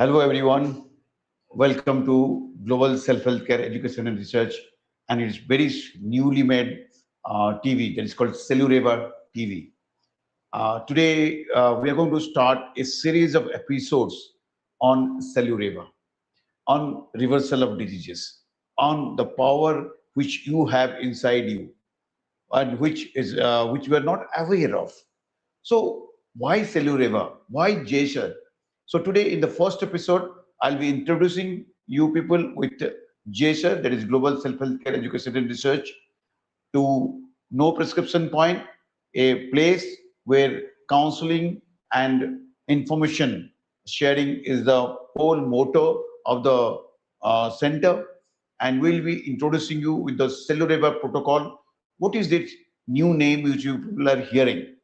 Hello, everyone. Welcome to Global Self-Healthcare Education and Research, and it's very newly made TV that is called CelluReva TV. Today, we are going to start a series of episodes on CelluReva, on reversal of diseases, on the power which you have inside you, and which we are not aware of. So why CelluReva? Why GSHER? So today in the first episode, I'll be introducing you people with GSHER, that is Global Self-Healthcare Education and Research, to No Prescription Point, a place where counseling and information sharing is the whole motto of the center. And we'll be introducing you with the CelluReva protocol. What is this new name which you people are hearing?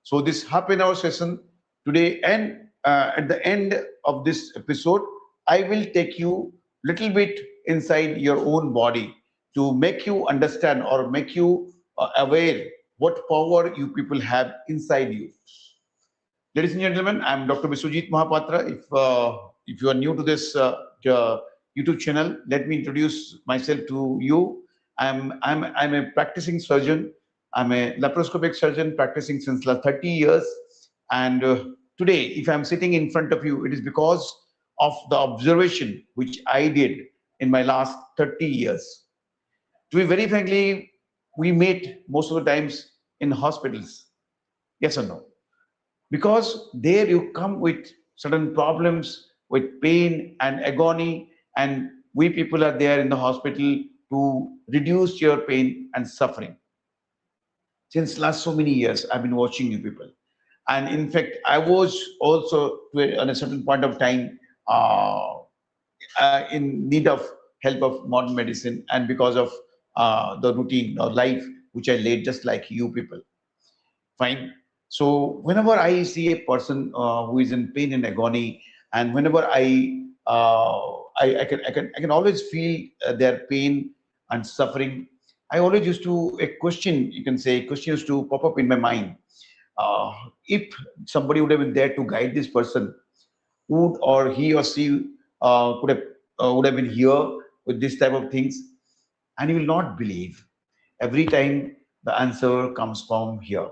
So this half-an-hour session today, and at the end of this episode, I will take you little bit inside your own body to make you understand or make you aware what power you people have inside you. Ladies and gentlemen, I'm Dr. Biswajit Mahapatra. If you are new to this YouTube channel, let me introduce myself to you. I'm a practicing surgeon. I'm a laparoscopic surgeon practicing since last 30 years. And today, if I'm sitting in front of you, it is because of the observation which I did in my last 30 years. To be very frankly, we meet most of the times in hospitals. Yes or no? Because there you come with certain problems, with pain and agony, and we people are there in the hospital to reduce your pain and suffering. Since last so many years, I've been watching you people, and in fact, I was also on a certain point of time in need of help of modern medicine, and because of the routine or life which I led, just like you people. Fine. So whenever I see a person who is in pain and agony, and whenever I can always feel their pain and suffering. I always used to a question, you can say, question used to pop up in my mind. Uh, if somebody would have been there to guide this person, would or he or she would have been here with this type of things, and you will not believe. Every time the answer comes from here,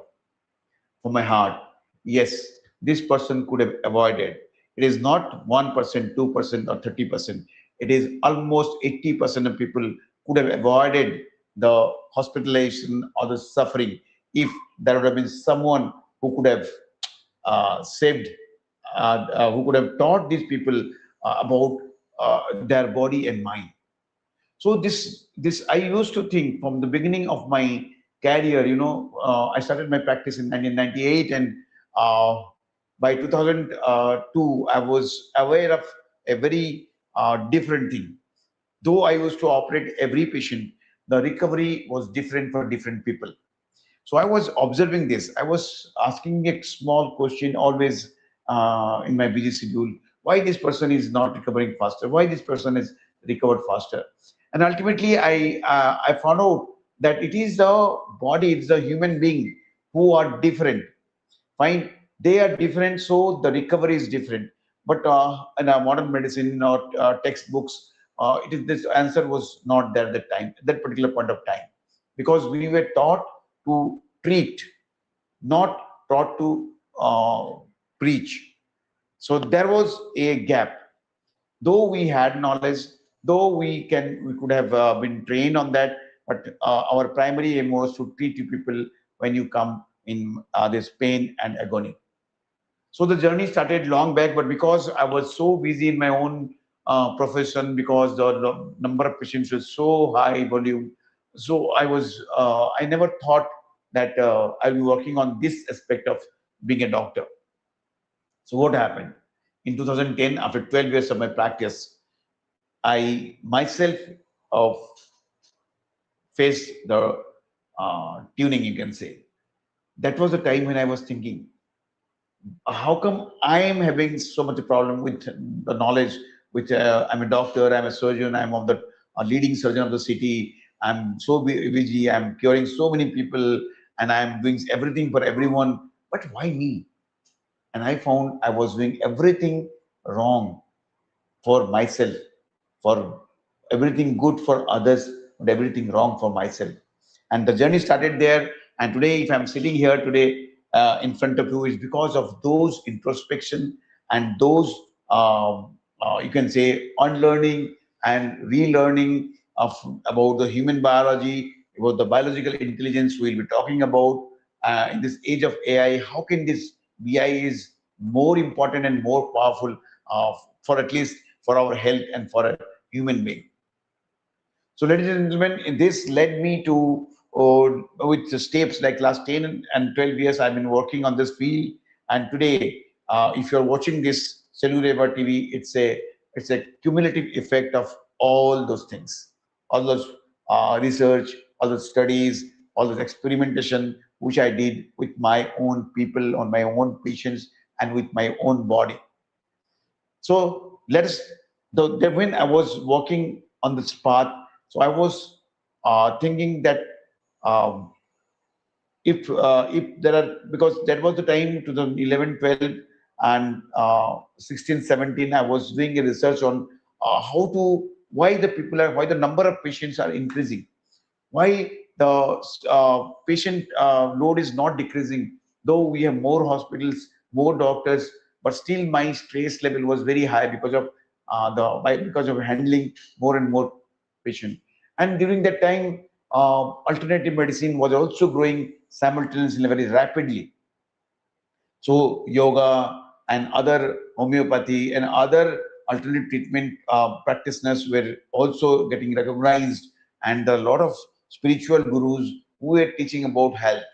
from my heart. Yes, this person could have avoided. It is not 1%, 2%, or 30%. It is almost 80% of people could have avoided the hospitalization or the suffering if there would have been someone who could have saved, who could have taught these people about their body and mind. So this I used to think from the beginning of my career. I started my practice in 1998, and uh, by 2002, I was aware of a very different thing. Though I used to operate every patient, the recovery was different for different people. So I was observing this. I was asking a small question always in my busy schedule: why this person is not recovering faster? Why this person is recovered faster? And ultimately, I found out that it is the body, it's the human being who are different. Fine, they are different, so the recovery is different. But in our modern medicine or textbooks, it is this answer was not there at that time, at that particular point of time, because we were taught to treat, not taught to preach. So there was a gap. Though we had knowledge, though we could have been trained on that, but our primary aim was to treat you people when you come in this pain and agony. So the journey started long back, but because I was so busy in my own profession, because the number of patients was so high volume, so I never thought that I'll be working on this aspect of being a doctor. So what happened? In 2010, after 12 years of my practice, I myself uh, faced the tuning, you can say. That was the time when I was thinking, how come I am having so much problem with the knowledge? Which I'm a doctor, I'm a surgeon, I'm of the leading surgeon of the city. I'm so busy, I'm curing so many people, and I'm doing everything for everyone. But why me? And I found I was doing everything wrong. for myself, for everything good for others, and everything wrong for myself. And the journey started there. And today, if I'm sitting here today in front of you, is because of those introspection and those, you can say, unlearning and relearning of about the human biology, about the biological intelligence we'll be talking about in this age of AI. How can this BI is more important and more powerful for at least for our health and for a human being. So, ladies and gentlemen, this led me to, with the steps like last 10 and 12 years, I've been working on this field. And today, if you're watching this CelluReva TV, it's a cumulative effect of all those things, all those research, all those studies, all those experimentation, which I did with my own people, on my own patients, and with my own body. So let us, when I was walking on this path, so I was thinking that um, if there are, because that was the time 2011, 12, and 16, 17, I was doing a research on how to, why the people are, why the number of patients are increasing, why the patient load is not decreasing, though we have more hospitals, more doctors, but still my stress level was very high because of because of handling more and more patient. And during that time, alternative medicine was also growing simultaneously very rapidly. So yoga and other homeopathy and other alternative treatment practitioners were also getting recognized, and a lot of spiritual gurus who were teaching about health.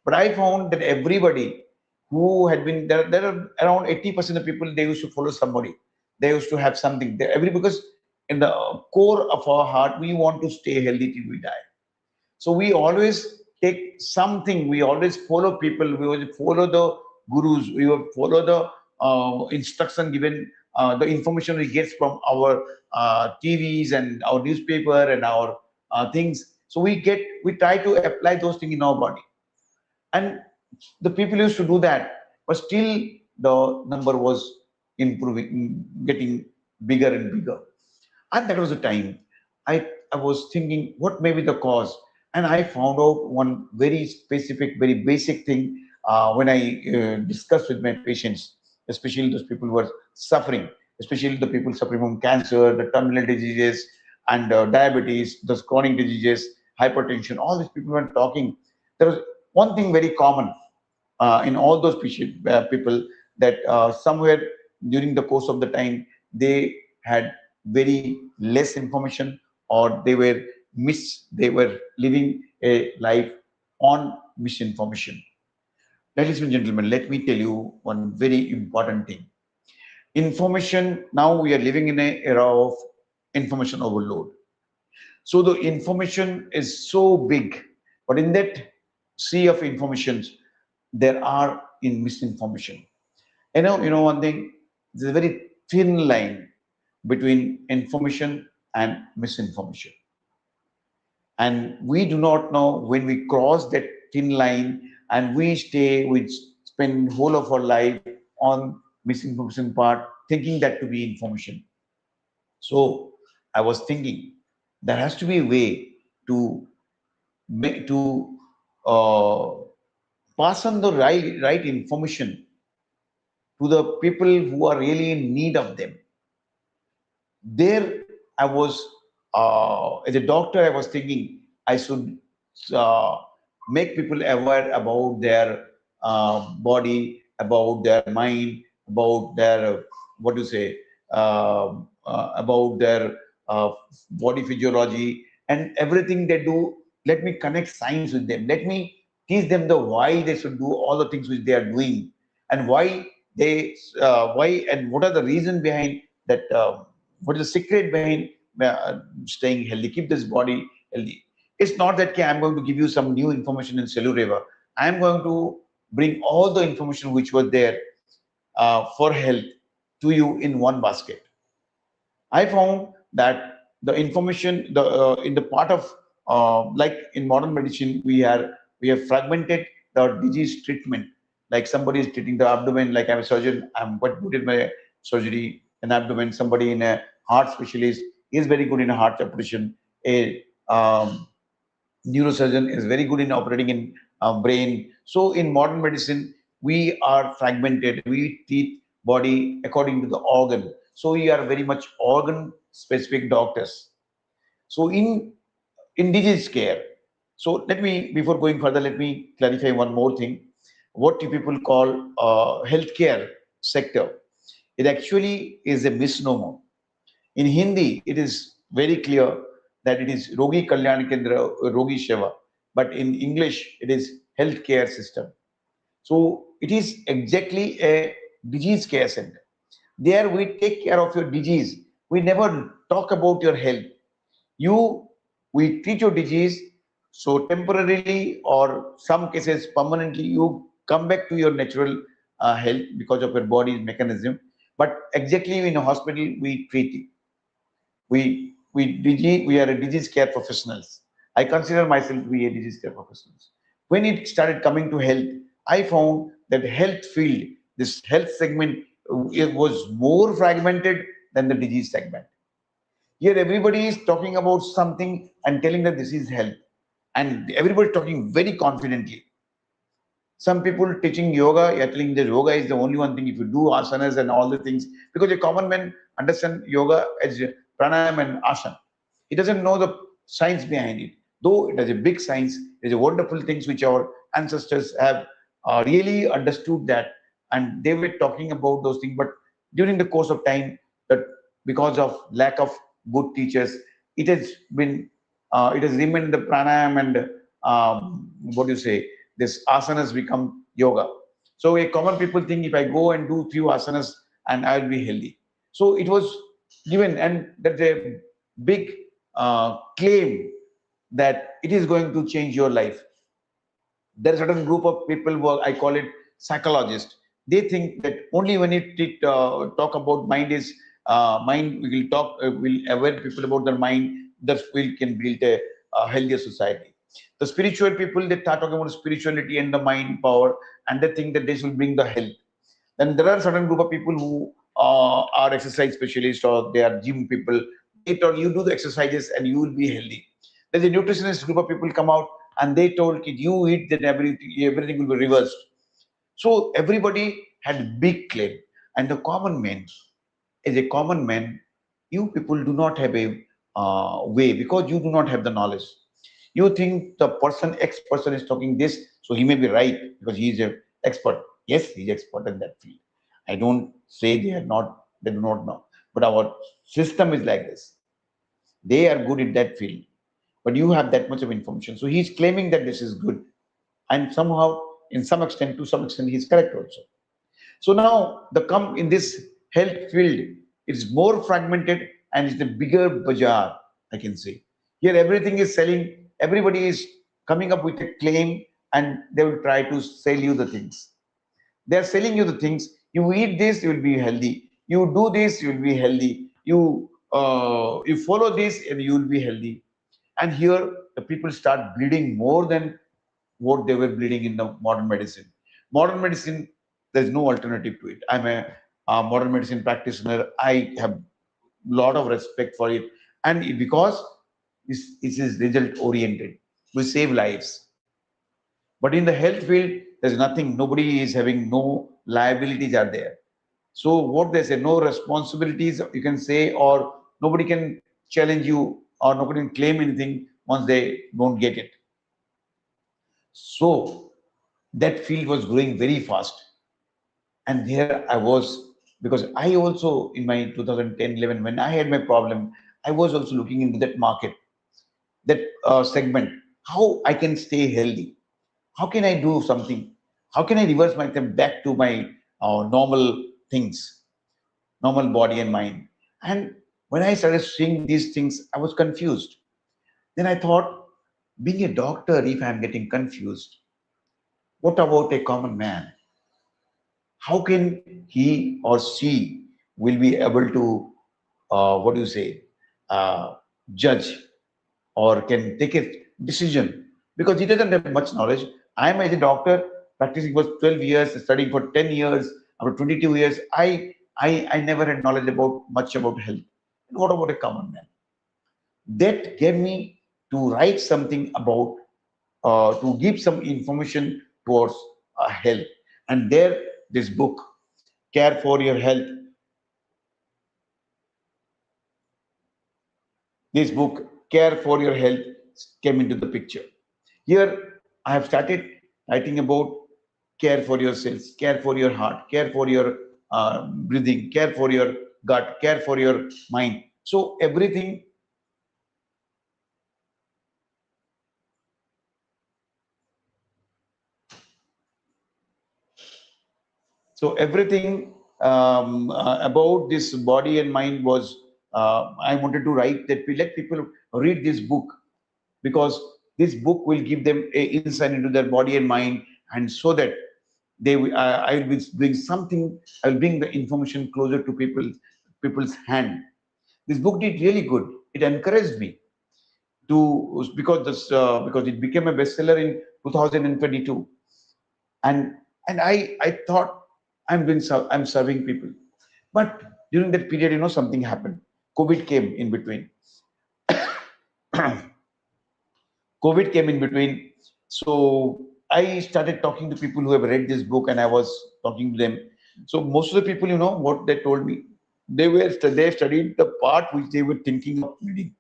But I found that everybody who had been there, there are around 80% of people, they used to follow somebody. They used to have something. Because in the core of our heart, we want to stay healthy till we die. So we always take something, we always follow people, we always follow the gurus, we will follow the instruction given, the information we get from our TVs and our newspaper and our things. So we try to apply those things in our body. And the people used to do that, but still the number was improving, getting bigger and bigger. And that was the time I was thinking, what may be the cause? And I found out one very specific, very basic thing when I discussed with my patients, especially those people who are suffering, especially the people suffering from cancer, the terminal diseases, and diabetes, those chronic diseases, hypertension, all these people were talking. There was one thing very common in all those people, that somewhere during the course of the time they had very less information, or they were living a life on misinformation. Ladies and gentlemen, let me tell you one very important thing. Information, now we are living in an era of information overload. So the information is so big, but in that sea of informations, there are in misinformation. You know one thing. There's a very thin line between information and misinformation, and we do not know when we cross that thin line, and we spend whole of our life on misinformation part, thinking that to be information. So I was thinking there has to be a way to make to uh, pass on the right information to the people who are really in need of them. There I was, as a doctor, I was thinking I should uh, make people aware about their body, about their mind, about their, what do you say, about their body physiology and everything they do. Let me connect science with them. Let me teach them the why they should do all the things which they are doing, and why and what are the reasons behind that. What is the secret behind staying healthy? Keep this body healthy. It's not that, okay, I'm going to give you some new information in CelluReva. I'm going to bring all the information which was there for health to you in one basket. I found that the information, the in the part of like in modern medicine, we have fragmented the disease treatment. Like somebody is treating the abdomen, like I'm a surgeon, I'm quite good at my surgery. an abdomen. Somebody in a heart specialist is very good in a heart operation. A neurosurgeon is very good in operating in brain. So in modern medicine, we are fragmented. We treat body according to the organ. So we are very much organ specific doctors. So in disease care. So let me, before going further, let me clarify one more thing. What you people call healthcare sector, it actually is a misnomer. In Hindi, it is very clear that it is Rogi Kalyan Kendra, Rogi Seva, but in English, it is healthcare system. So it is exactly a disease care center. There we take care of your disease. We never talk about your health. You, we treat your disease, so temporarily or some cases permanently, you come back to your natural health because of your body's mechanism. But exactly in a hospital, we treat you. We are a disease care professionals. I consider myself to be a disease care professionals. When it started coming to health, I found that health field, this health segment, it was more fragmented than the disease segment. Here, everybody is talking about something and telling that this is health, and everybody is talking very confidently. Some people teaching yoga, you're telling that yoga is the only one thing. If you do asanas and all the things, because a common man understand yoga as pranayam and asana. He doesn't know the science behind it. Though it has a big science, there's a wonderful things which our ancestors have really understood that, and they were talking about those things. But during the course of time, that because of lack of good teachers, it has been, it has remained the pranayam and what do you say? This asanas become yoga. So a common people think if I go and do few asanas and I will be healthy. So it was given, and that's a big claim that it is going to change your life. There are certain group of people who are, I call it psychologists. They think that only when it talk about mind is mind, we will talk, will aware people about their mind, that we can build a healthier society. The spiritual people, they start talking about spirituality and the mind power, and they think that this will bring the health. Then there are certain group of people who are exercise specialists or they are gym people. They told you do the exercises and you will be healthy. There's a nutritionist group of people come out and they told kid you eat that everything will be reversed. So everybody had big claim, and the common man, as a common man, you people do not have a way because you do not have the knowledge. You think the person X person is talking this, so he may be right because he is a expert. Yes, he's expert in that field. I don't say they are not, they do not know. But our system is like this. They are good in that field, but you have that much of information. So he's claiming that this is good, and somehow, in some extent, to some extent, he's correct also. So now the come in this health field, it's more fragmented and it's a bigger bazaar, I can say. Here everything is selling, everybody is coming up with a claim and they will try to sell you the things. They are selling you the things. You eat this, you will be healthy. You do this, you will be healthy. You follow this and you will be healthy. And here the people start bleeding more than what they were bleeding in the modern medicine. Modern medicine, there's no alternative to it. I'm a modern medicine practitioner. I have a lot of respect for it. And because it is result oriented, we save lives. But in the health field, there's nothing, nobody is having no liabilities are there. So what they say, no responsibilities you can say, or nobody can challenge you or nobody can claim anything once they don't get it. So that field was growing very fast. And there I was, because I also in my 2010, 11, when I had my problem, I was also looking into that market, that segment, how I can stay healthy. How can I do something? How can I reverse myself back to my normal things, normal body and mind? And when I started seeing these things, I was confused. Then I thought, being a doctor, if I'm getting confused, what about a common man? How can he or she will be able to, what do you say, judge or can take a decision? Because he doesn't have much knowledge. I am as a doctor practicing for 12 years, studying for 10 years, after 22 years. I I never had knowledge about much about health. And what about a common man? That gave me to write something about, to give some information towards health. And there, this book, Care for Your Health, this book, Care for Your Health, came into the picture. Here, I have started writing about care for your cells, care for your heart, care for your breathing, care for your gut, care for your mind. So everything, about this body and mind was, I wanted to write that we let people read this book, because this book will give them a insight into their body and mind, and so that I will be doing something. I will bring the information closer to people's hand. This book did really good. It encouraged me to, because it became a bestseller in 2022, and I thought I'm serving people, but during that period, something happened. COVID came in between. COVID came in between. So I started talking to people who have read this book, and I was talking to them. So most of the people, what they told me, they studied the part which they were thinking of reading.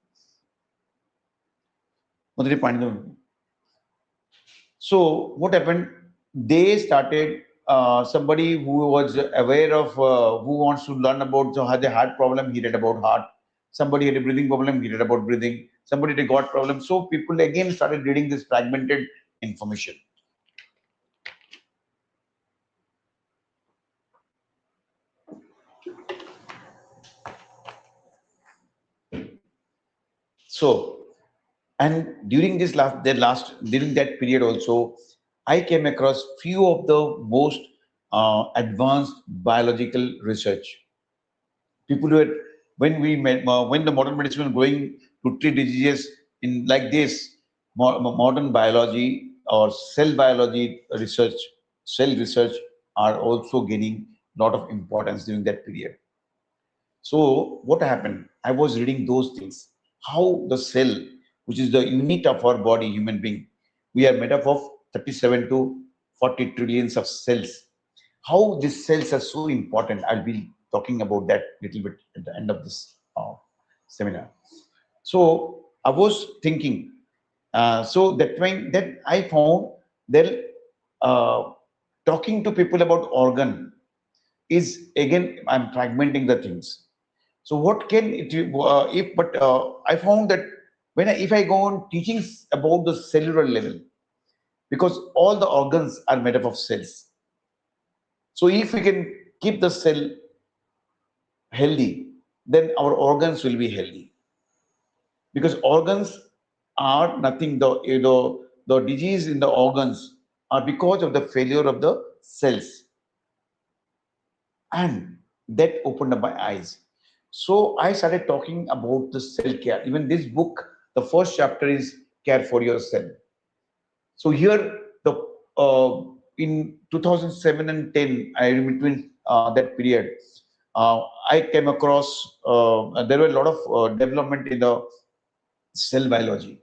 So what happened? They started, somebody who was aware of, who wants to learn about, so had a heart problem, he read about heart. Somebody had a breathing problem, he read about breathing. Somebody had a gut problem. So people again started reading this fragmented information. So, and during during that period also, I came across few of the most advanced biological research. People who had, when the modern medicine was going to treat diseases in like this, modern biology or cell research are also gaining a lot of importance during that period. So what happened? I was reading those things. How the cell, which is the unit of our body, human being, we are made up of 37 to 40 trillions of cells. How these cells are so important, I'll be talking about that little bit at the end of this seminar. So I was thinking, so that when that I found that uh, talking to people about organ is again, I'm fragmenting the things. So what can it if but I found that if I go on teaching about the cellular level, because all the organs are made up of cells. So if we can keep the cell healthy, then our organs will be healthy. Because organs are nothing. The disease in the organs are because of the failure of the cells, and that opened up my eyes. So I started talking about the cell care. Even this book, the first chapter is care for your cell. So here, the in 2007 and 10, I between that period, I came across, there were a lot of development in the cell biology.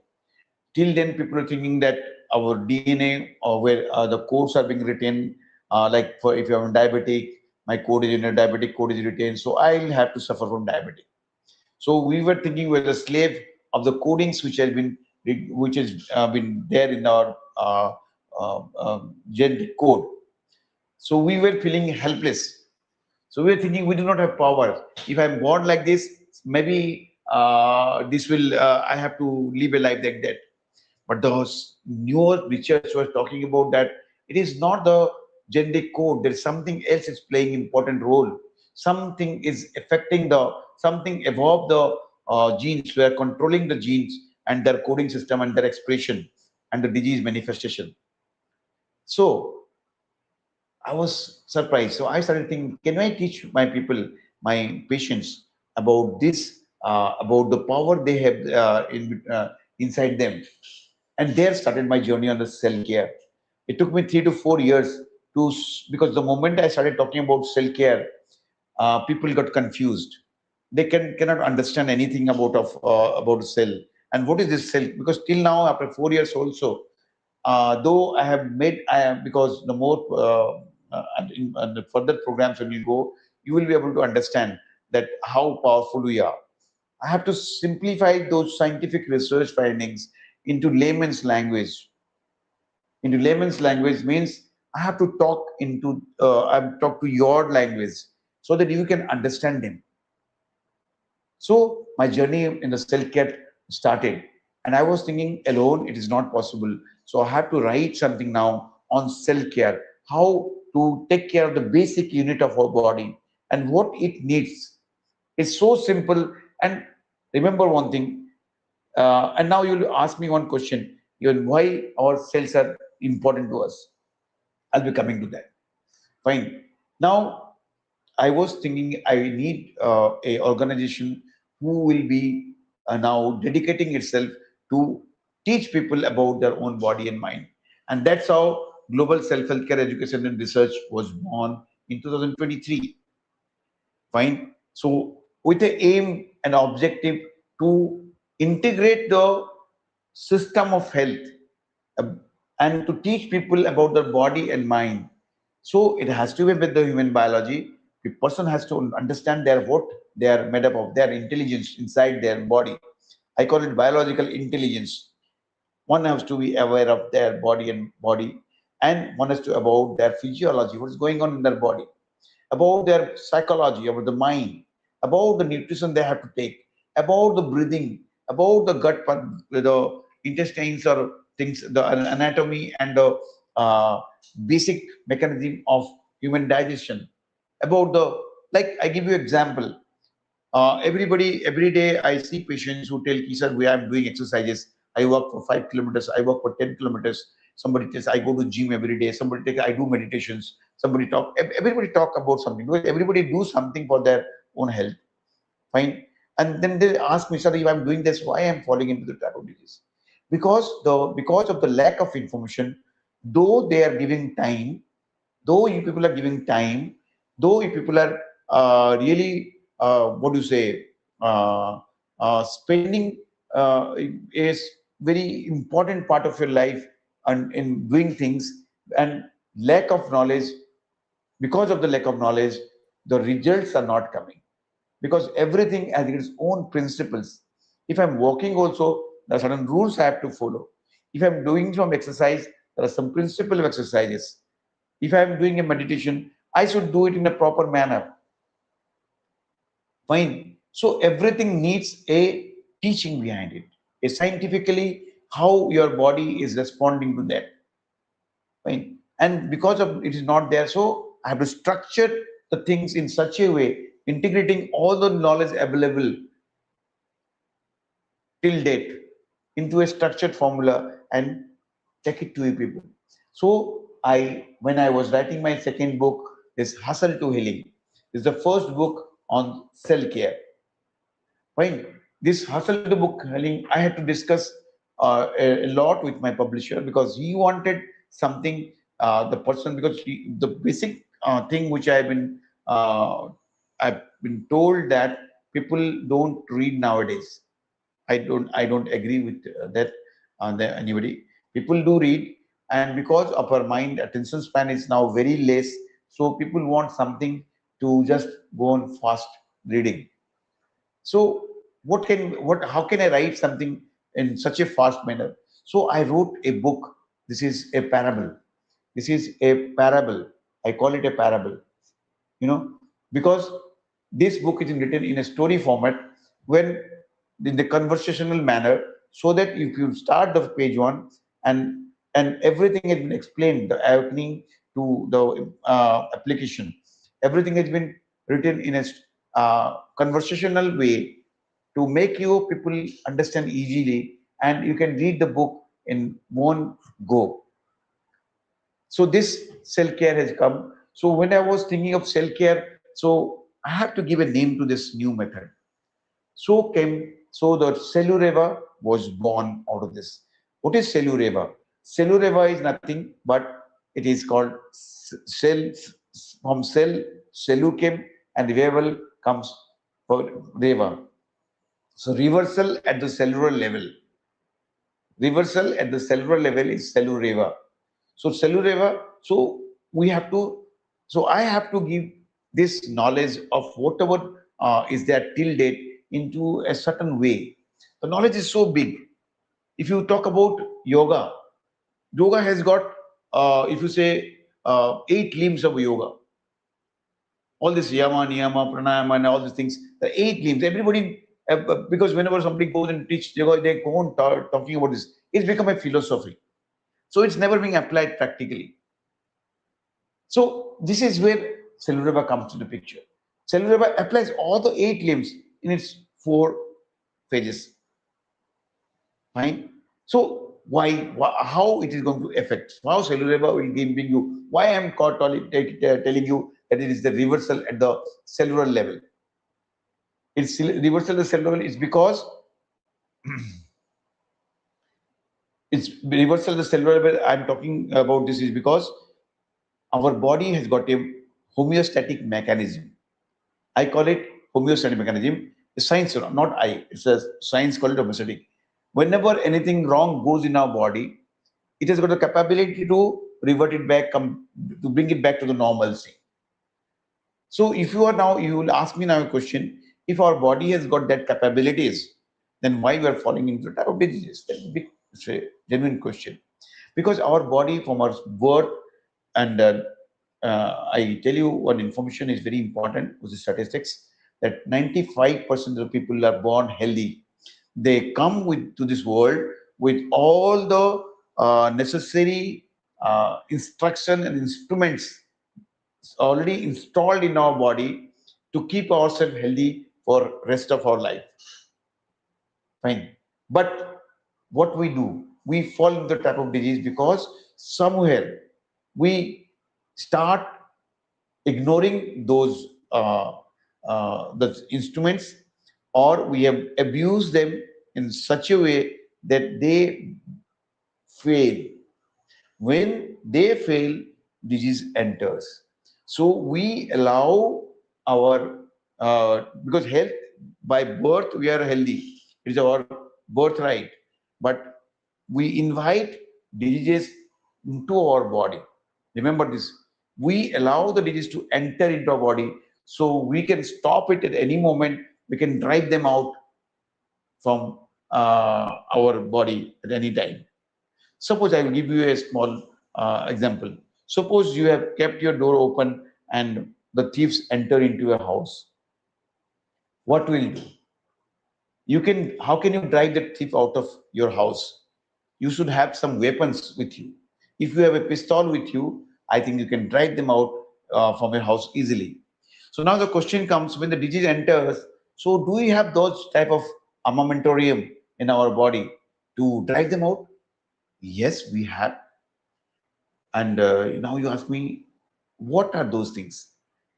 Till then, people are thinking that our DNA, or where the codes are being written, like for if you're diabetic, my code is in a diabetic code is written, so I'll have to suffer from diabetic. So we were thinking we're the slave of the codings which has been there in our genetic code. So we were feeling helpless. So we were thinking we do not have power. If I'm born like this, maybe this will I have to live a life like that. But the newer research was talking about that it is not the genetic code. There is something else is playing important role. Something is affecting something above the genes. We are controlling the genes and their coding system and their expression and the disease manifestation. So I was surprised. So I started thinking, can I teach my people, my patients, about this, about the power they have inside them? And there started my journey on the cell care. It took me 3 to 4 years because the moment I started talking about cell care, people got confused. They cannot understand anything about a cell and what is this cell, because till now after 4 years also, though I have made, I am, because the more and the further programs when you go, you will be able to understand that how powerful we are. I have to simplify those scientific research findings into layman's language. Into layman's language means I have to talk into I talk to your language so that you can understand them. So my journey in the cell care started, and I was thinking alone it is not possible. So I have to write something now on cell care, how to take care of the basic unit of our body and what it needs. It's so simple. And remember one thing. And now you'll ask me one question: why our cells are important to us? I'll be coming to that. Fine. Now I was thinking I need a organization who will be now dedicating itself to teach people about their own body and mind, and that's how Global Self Healthcare Education and Research was born in 2023. Fine. So with the aim and objective to integrate the system of health, uh, and to teach people about their body and mind. So it has to be with the human biology. The person has to understand their what they are made up of, their intelligence inside their body. I call it biological intelligence. One has to be aware of their body, and one has to about their physiology, what is going on in their body, about their psychology, about the mind, about the nutrition they have to take, about the breathing, about the the intestines or things, the anatomy and the uh, basic mechanism of human digestion, about the, like I give you example. Everybody, every day I see patients who tell, sir, we are doing exercises. I walk for 5 kilometers. I walk for 10 kilometers. Somebody says, I go to gym every day. Somebody take, I do meditations. Somebody talk, everybody talk about something. Because everybody do something for their own health. Fine. And then they ask me, sir, if I'm doing this, why I'm falling into the type of disease? Because of the lack of information, though they are giving time, though you people are giving time, though you people are really, what do you say, spending is very important part of your life and in doing things, and lack of knowledge, because of the lack of knowledge, the results are not coming, because everything has its own principles. If I'm walking also, there are certain rules I have to follow. If I'm doing some exercise, there are some principle of exercises. If I'm doing a meditation, I should do it in a proper manner. Fine. So everything needs a teaching behind it. A scientifically how your body is responding to that. Fine. And because of it is not there, so I have to structure the things in such a way, integrating all the knowledge available till date into a structured formula and take it to you people. So when I was writing my second book, this Hustle to Healing, is the first book on cell care. Fine. This Hustle to Book Healing, I had to discuss a lot with my publisher, because he wanted something, the person, because the basic thing which I've been told that people don't read nowadays. I don't agree with that anybody. People do read, and because of our mind attention span is now very less, so people want something to just go on fast reading. So how can I write something in such a fast manner? So I wrote a book. This is a parable. This is a parable. I call it a parable, because this book is written in a story format, when in the conversational manner, so that if you start the page one, and everything has been explained, the opening to the application, everything has been written in a conversational way, to make you people understand easily, and you can read the book in one go. So this cell care has come. So when I was thinking of cell care, so I have to give a name to this new method. So the CelluReva was born out of this. What is CelluReva? CelluReva is nothing but it is called cell, from cell, celluchem, and revival comes for Reva. So reversal at the cellular level. Reversal at the cellular level is CelluReva. So CelluReva, so we have to, so I have to give this knowledge of whatever is there till date into a certain way. The knowledge is so big. If you talk about yoga, yoga has got, if you say, 8 limbs of yoga. All this yama, niyama, pranayama, and all these things, the 8 limbs. Everybody, because whenever somebody goes and teach yoga, they go on talking about this. It's become a philosophy. So it's never being applied practically. So this is where CelluReva comes to the picture. CelluReva applies all the 8 limbs in its 4 phases. Fine. So how it is going to affect? How CelluReva will give you? Why I am telling you that it is the reversal at the cellular level. It's reversal at the cellular level is because it's reversal at the cellular level. I'm talking about this is because our body has got a homeostatic mechanism. I call it homeostatic mechanism. The science, not I. It's a science called it homeostatic. Whenever anything wrong goes in our body, it has got the capability to revert it back, to bring it back to the normalcy. So if you are now, you will ask me now a question, if our body has got that capabilities, then why we are falling into the type of diseases? That's a big, it's a genuine question. Because our body from our birth, and I tell you one information is very important, which is statistics, that 95% of the people are born healthy. They come to this world with all the necessary instruction and instruments already installed in our body to keep ourselves healthy for rest of our life. Fine. But what we do, we fall into the type of disease because somewhere we start ignoring those the instruments, or we have abused them in such a way that they fail. When they fail, disease enters. So we allow our, because health, by birth we are healthy. It is our birthright. But we invite diseases into our body. Remember this. We allow the disease to enter into our body, so we can stop it at any moment. We can drive them out from our body at any time. Suppose I will give you a small example. Suppose you have kept your door open and the thieves enter into your house. What will you do? How can you drive the thief out of your house? You should have some weapons with you. If you have a pistol with you, I think you can drive them out from your house easily. So now the question comes, when the disease enters, so do we have those type of armamentarium in our body to drive them out? Yes, we have. And now you ask me, what are those things?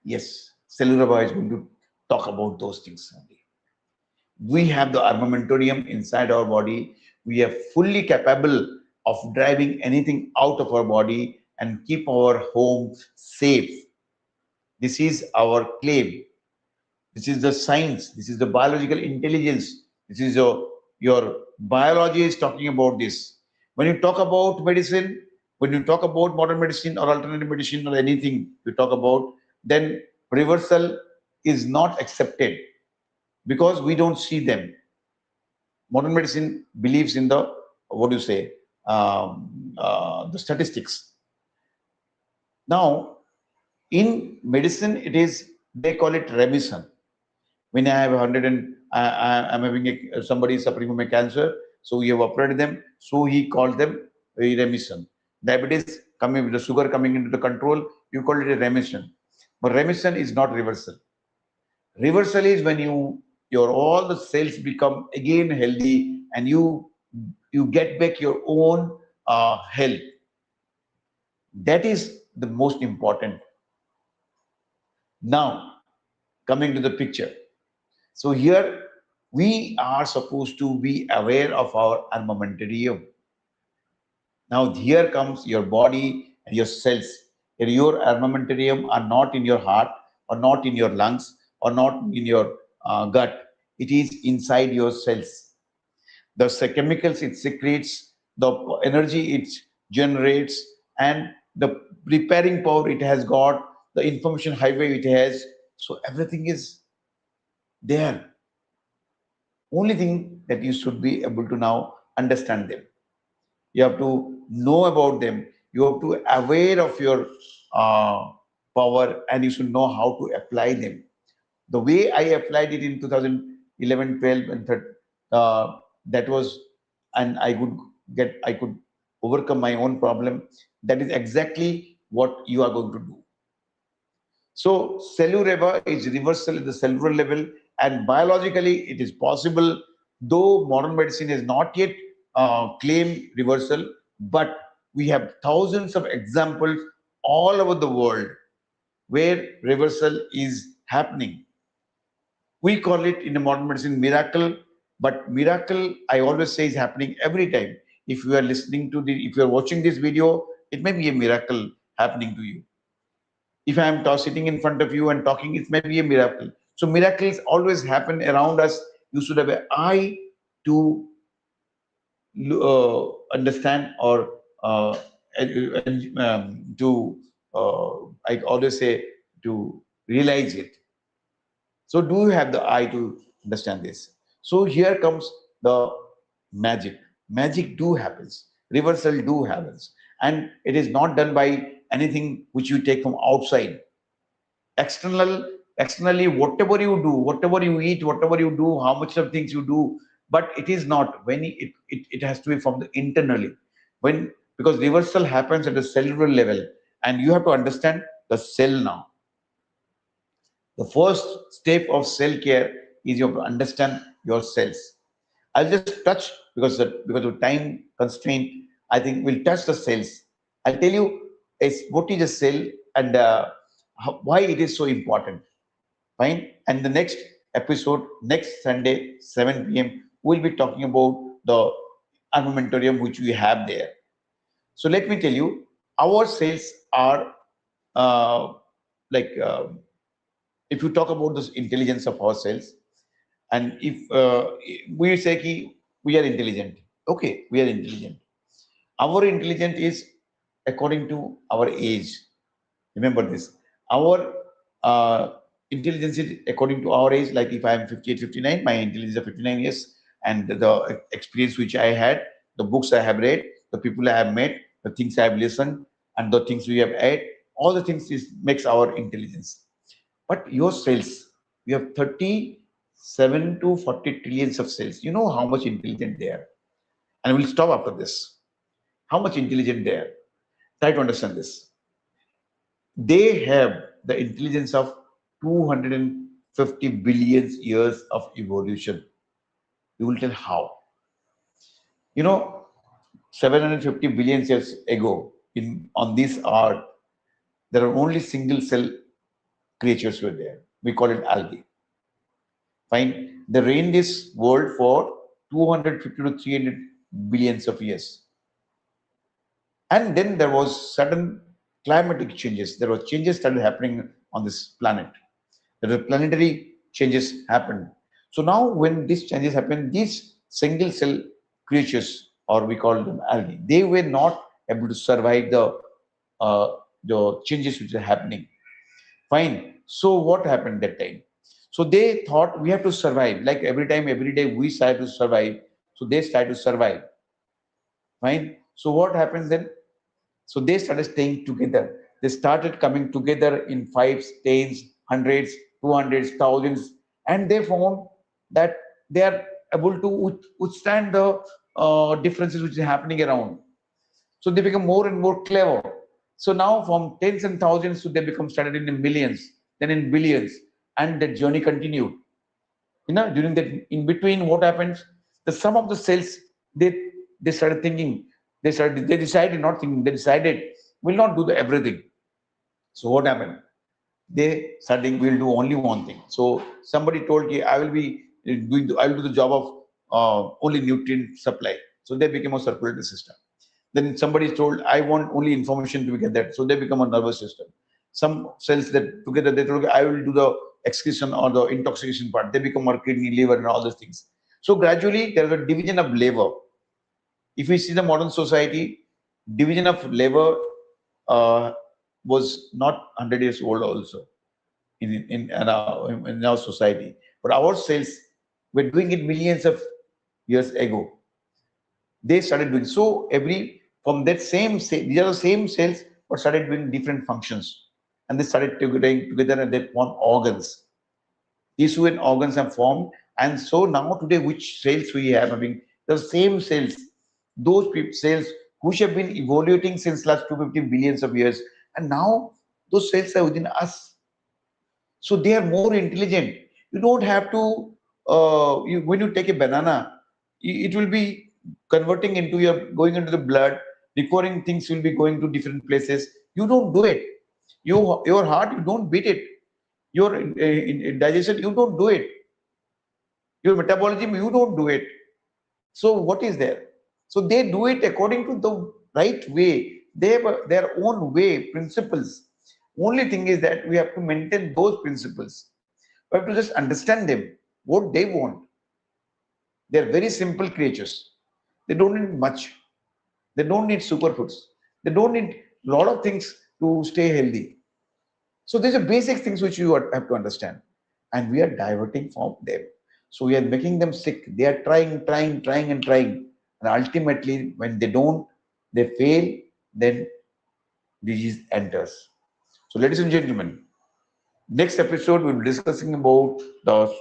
Yes, CelluReva is going to talk about those things only. We have the armamentarium inside our body. We are fully capable of driving anything out of our body and keep our home safe. This is our claim. This is the science. This is the biological intelligence. This is your biology is talking about this. When you talk about medicine, when you talk about modern medicine or alternative medicine or anything you talk about, then reversal is not accepted because we don't see them. Modern medicine believes in the, what do you say, the statistics. Now, in medicine, they call it remission. When I have 100 and I'm having somebody suffering from a cancer, so we have operated them, so he called them a remission. Diabetes coming with the sugar coming into the control, you call it a remission. But remission is not reversal. Reversal is when your all the cells become again healthy and you get back your own health. That is the most important. Now, coming to the picture. So here we are supposed to be aware of our armamentarium. Now here comes your body and your cells. Your armamentarium are not in your heart or not in your lungs, or not in your gut. It is inside your cells. The chemicals it secretes, the energy it generates, and the repairing power it has got, the information highway it has. So everything is there. Only thing that you should be able to now understand them. You have to know about them. You have to aware of your power, and you should know how to apply them. The way I applied it in 2011, 12, and 13, that was, and I could overcome my own problem. That is exactly what you are going to do. So CelluReva is reversal at the cellular level, and biologically it is possible, though modern medicine has not yet claimed reversal, but we have thousands of examples all over the world where reversal is happening. We call it in the modern medicine miracle, but miracle, I always say, is happening every time. If you are listening to if you are watching this video, it may be a miracle happening to you. If I am sitting in front of you and talking, it may be a miracle. So miracles always happen around us. You should have an eye to understand, or to I always say, to realize it. So do you have the eye to understand this? So here comes the magic. Magic do happens. Reversal do happens. And it is not done by anything which you take from outside. Externally, whatever you do, whatever you eat, whatever you do, how much of things you do, but it is not when it has to be from the internally. When, because reversal happens at the cellular level, and you have to understand the cell now. The first step of cell care is you have to understand your cells. I'll just touch, because of time constraint. I think we'll touch the cells. I'll tell you what is a cell, and why it is so important. Fine. And the next episode, next Sunday, 7 p.m., we'll be talking about the armamentarium which we have there. So let me tell you, our cells are uh, like if you talk about this intelligence of our cells, and if we say ki we are intelligent, okay, we are intelligent. Our intelligence is according to our age. Remember this. Our intelligence is according to our age. Like if I am 58, 59, my intelligence is 59 years. And the experience which I had, the books I have read, the people I have met, the things I have listened, and the things we have ate, all the things makes our intelligence. But your cells, you have 37 to 40 trillions of cells. You know how much intelligent they are. And we'll stop after this. How much intelligent they are. Try to understand this. They have the intelligence of 250 billion years of evolution. You will tell how. You know, 750 billion years ago, on this earth, there are only single cell creatures were there. We call it algae. Fine. They reigned this world for 250 to 300 billions of years. And then there was sudden climatic changes. There were changes started happening on this planet. There were planetary changes happened. So now when these changes happen, these single cell creatures, or we call them algae, they were not able to survive the changes which are happening. Fine. So what happened that time? So they thought we have to survive. Like every time, every day we try to survive. So they try to survive. Fine. So what happens then? So they started staying together. They started coming together in fives, tens, hundreds, 200s, thousands, and they found that they are able to withstand the differences which are happening around. So they become more and more clever. So now from tens and thousands, so they become started in millions, then in billions, and that journey continued. You know, during that in between, what happens? The sum of the cells, they started thinking, they decided not thinking, they decided we'll not do the everything. So what happened? They starting will do only one thing. So somebody told you, I will be I will do the job of only nutrient supply. So they became a circulatory system. Then somebody is told, I want only information to be gathered. So they become a nervous system. Some cells that together they told, I will do the excretion or the intoxication part. They become our kidney, liver, and all those things. So gradually there is a division of labor. If we see the modern society, division of labor uh, was not 100 years old also in our society. But our cells were doing it millions of years ago. They started doing so every from that same these are the same cells but started doing different functions, and they started together and they form organs. Tissue and organs are formed, and so now today which cells we have, I mean the same cells, those cells which have been evolving since last 250 billions of years, and now those cells are within us. So they are more intelligent. You don't have to, when you take a banana, it will be converting into your, going into the blood, requiring things will be going to different places. You don't do it. Your heart, you don't beat it. Your in digestion, you don't do it. Your metabolism, you don't do it. So what is there? So they do it according to the right way. They have their own way, principles. Only thing is that we have to maintain those principles. We have to just understand them, what they want. They're very simple creatures. They don't need much. They don't need superfoods. They don't need a lot of things to stay healthy. So these are basic things which you have to understand. And we are diverting from them. So we are making them sick. They are trying and trying. And ultimately, when they don't, they fail, then disease enters. So ladies and gentlemen, next episode we'll be discussing about the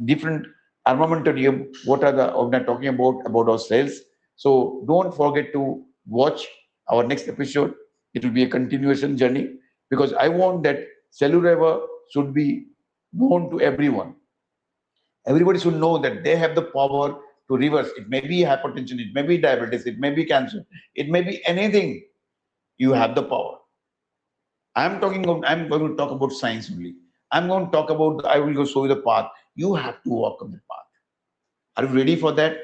different armamentarium. What are the we're talking about our cells. So don't forget to watch our next episode. It will be a continuation journey because I want that CelluReva should be known to everyone. Everybody should know that they have the power to reverse. It may be hypertension, it may be diabetes, it may be cancer, it may be anything. You have the power. I'm going to talk about science only. I'm going to talk about, I will go show you the path. You have to walk on the path. Are you ready for that?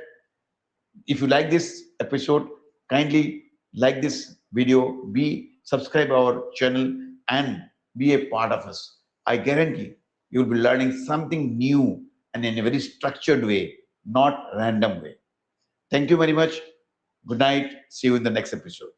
If you like this episode, kindly like this video, be subscribe our channel and be a part of us. I guarantee you will be learning something new and in a very structured way, not random way. Thank you very much. Good night. See you in the next episode.